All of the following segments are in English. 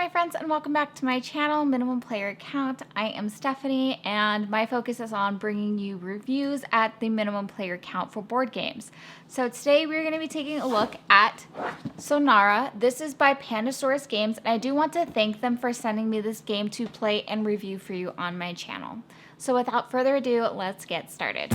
my friends, and welcome back to my channel, Minimum Player Count. I am Stephanie, and my focus is on bringing you reviews at the minimum player count for board games. So today we're going to be taking a look at Sonora. This is by Pandasaurus Games, and I do want to thank them for sending me this game to play and review for you on my channel. So without further ado, let's get started.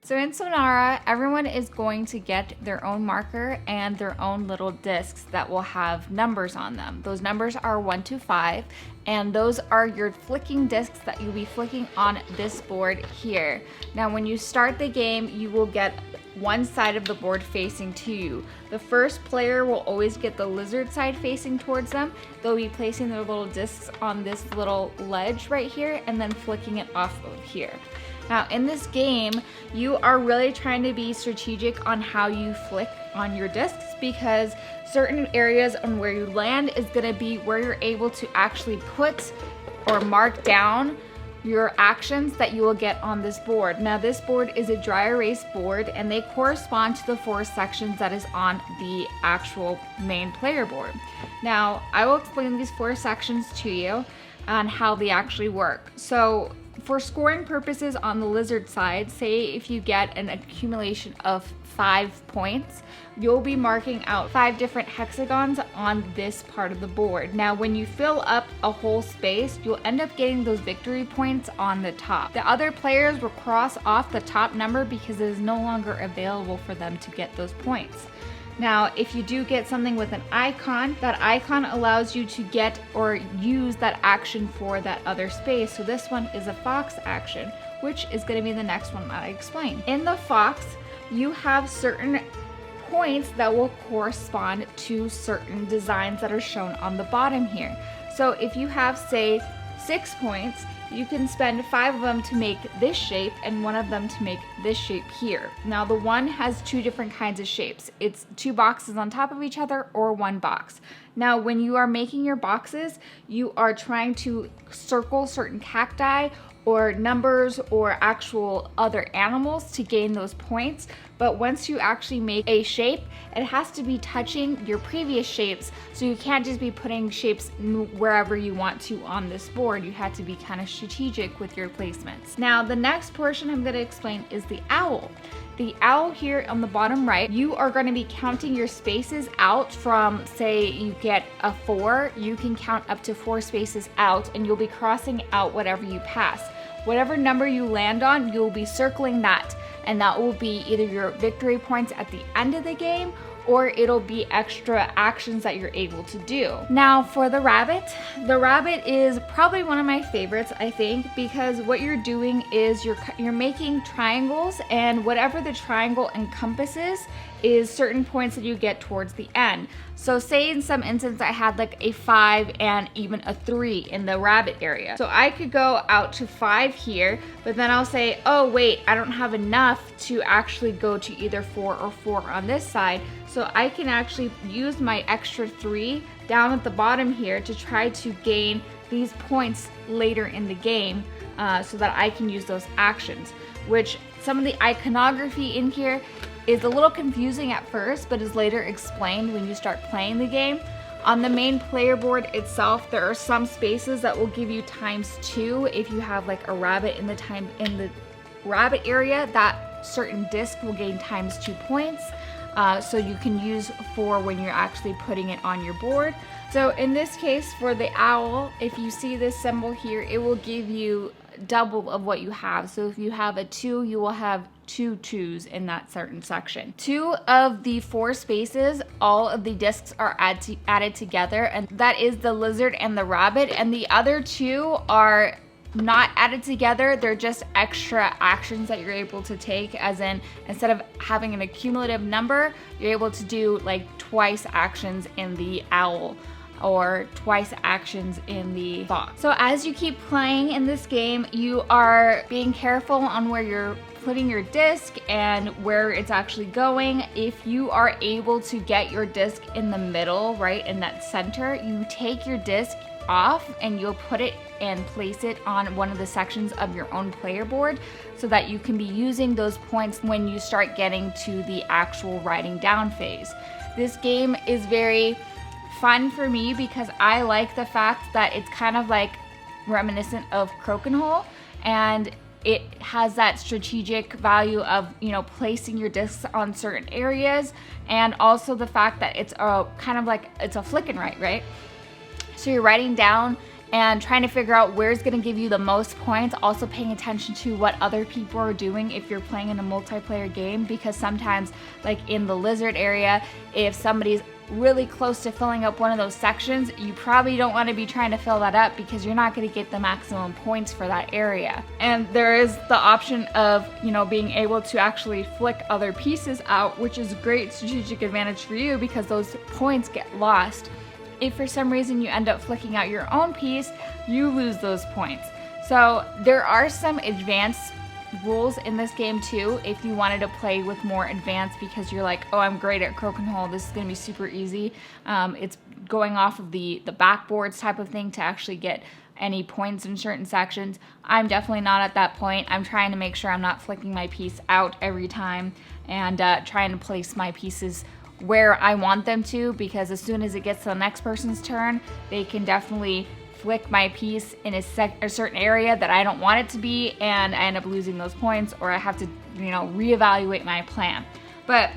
So in Sonora, everyone is going to get their own marker and their own little discs that will have numbers on them. Those numbers are 1 to 5, and those are your flicking discs that you'll be flicking on this board here. Now when you start the game, you will get one side of the board facing to you. The first player will always get the lizard side facing towards them. They'll be placing their little discs on this little ledge right here and then flicking it off of here. Now in this game, you are really trying to be strategic on how you flick on your discs, because certain areas on where you land is going to be where you're able to actually put or mark down your actions that you will get on this board. Now this board is a dry erase board, and they correspond to the 4 sections that is on the actual main player board. Now I will explain these 4 sections to you on how they actually work. So for scoring purposes on the lizard side, say if you get an accumulation of 5 points, you'll be marking out 5 different hexagons on this part of the board. Now when you fill up a whole space, you'll end up getting those victory points on the top. The other players will cross off the top number because it is no longer available for them to get those points. Now, if you do get something with an icon, that icon allows you to get or use that action for that other space. So this one is a fox action, which is going to be the next one that I explain. In the fox, you have certain points that will correspond to certain designs that are shown on the bottom here. So if you have, say, 6 points, you can spend 5 of them to make this shape and 1 of them to make this shape here. Now the one has 2 different kinds of shapes. It's 2 boxes on top of each other or 1 box. Now when you are making your boxes, you are trying to circle certain cacti or numbers or actual other animals to gain those points. But once you actually make a shape, it has to be touching your previous shapes. So you can't just be putting shapes wherever you want to on this board. You have to be kind of strategic with your placements. Now the next portion I'm going to explain is the owl. The owl here on the bottom right, you are going to be counting your spaces out from, say you get a 4, you can count up to 4 spaces out, and you'll be crossing out whatever you pass. Whatever number you land on, you'll be circling that, and that will be either your victory points at the end of the game, or it'll be extra actions that you're able to do. Now for the rabbit is probably one of my favorites, I think, because what you're doing is you're making triangles, and whatever the triangle encompasses is certain points that you get towards the end. So say in some instance I had like a 5 and even a 3 in the rabbit area. So I could go out to 5 here, but then I'll say, oh wait, I don't have enough to actually go to either 4 or 4 on this side. So I can actually use my extra 3 down at the bottom here to try to gain these points later in the game, so that I can use those actions, which some of the iconography in here is a little confusing at first, but is later explained when you start playing the game. On the main player board itself, there are some spaces that will give you ×2 if you have like a rabbit in the rabbit area. That certain disc will gain ×2 points. So you can use for when you're actually putting it on your board. So in this case for the owl, if you see this symbol here, it will give you double of what you have. So if you have a 2, you will have 2 2s in that certain section. 2 of the 4 spaces, all of the discs are added together, and that is the lizard and the rabbit, and the other 2 are not added together. They're just extra actions that you're able to take, as in instead of having an accumulative number, you're able to do like twice actions in the owl or twice actions in the fox. So as you keep playing in this game, you are being careful on where you're putting your disc and where it's actually going. If you are able to get your disc in the middle, right in that center, you take your disc off and you'll put it and place it on one of the sections of your own player board so that you can be using those points when you start getting to the actual writing down phase. This game is very fun for me because I like the fact that it's kind of like reminiscent of Crokinole, and it has that strategic value of, you know, placing your discs on certain areas, and also the fact that it's a kind of like it's a flick and write, right? So you're writing down and trying to figure out where's going to give you the most points, also paying attention to what other people are doing if you're playing in a multiplayer game, because sometimes, like in the lizard area, if somebody's really close to filling up one of those sections, you probably don't want to be trying to fill that up because you're not going to get the maximum points for that area. And there is the option of, you know, being able to actually flick other pieces out, which is a great strategic advantage for you because those points get lost. If for some reason you end up flicking out your own piece, you lose those points. So there are some advanced rules in this game too if you wanted to play with more advanced, because you're like, oh, I'm great at Crokinole, this is going to be super easy. It's going off of the backboards type of thing to actually get any points in certain sections. I'm definitely not at that point. I'm trying to make sure I'm not flicking my piece out every time and trying to place my pieces where I want them to, because as soon as it gets to the next person's turn, they can definitely flick my piece in a certain area that I don't want it to be, and I end up losing those points, or I have to, you know, reevaluate my plan. But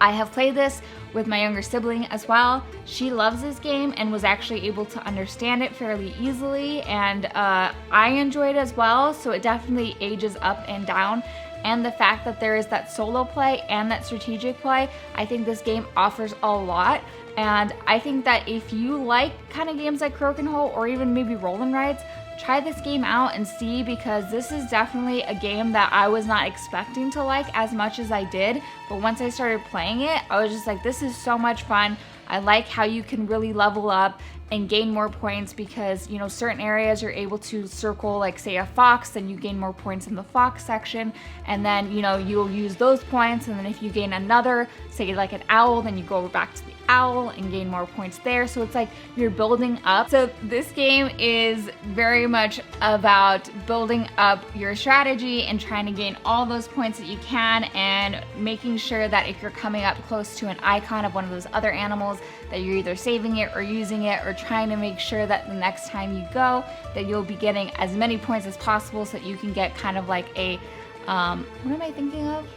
I have played this with my younger sibling as well. She loves this game and was actually able to understand it fairly easily, and I enjoyed it as well, so it definitely ages up and down. And the fact that there is that solo play and that strategic play, I think this game offers a lot. And I think that if you like kind of games like Crokinole or even maybe Roll and Rides, try this game out and see, because this is definitely a game that I was not expecting to like as much as I did. But once I started playing it, I was just like, this is so much fun. I like how you can really level up and gain more points because, you know, certain areas you're able to circle, like say a fox, then you gain more points in the fox section, and then, you know, you'll use those points, and then if you gain another, say like an owl, then you go back to the owl and gain more points there. So it's like you're building up. So this game is very much about building up your strategy and trying to gain all those points that you can, and making sure that if you're coming up close to an icon of one of those other animals, that you're either saving it or using it, or trying to make sure that the next time you go that you'll be getting as many points as possible so that you can get kind of like a what am I thinking of?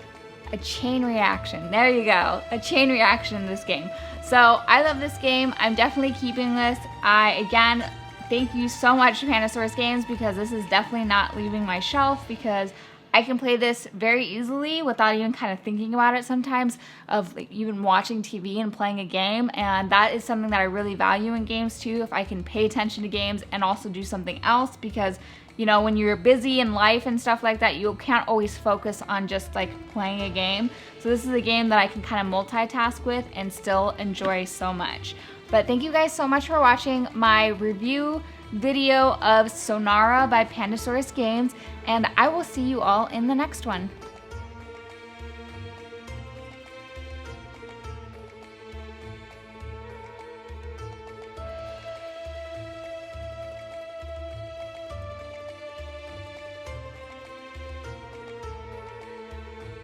A chain reaction. There you go. A chain reaction in this game. So I love this game. I'm definitely keeping this. Again, thank you so much to Pandasaurus Games, because this is definitely not leaving my shelf, because I can play this very easily without even kind of thinking about it sometimes, of like even watching TV and playing a game. And that is something that I really value in games too, if I can pay attention to games and also do something else, because, you know, when you're busy in life and stuff like that, you can't always focus on just like playing a game. So this is a game that I can kind of multitask with and still enjoy so much. But thank you guys so much for watching my review video of Sonora by Pandasaurus Games, and I will see you all in the next one.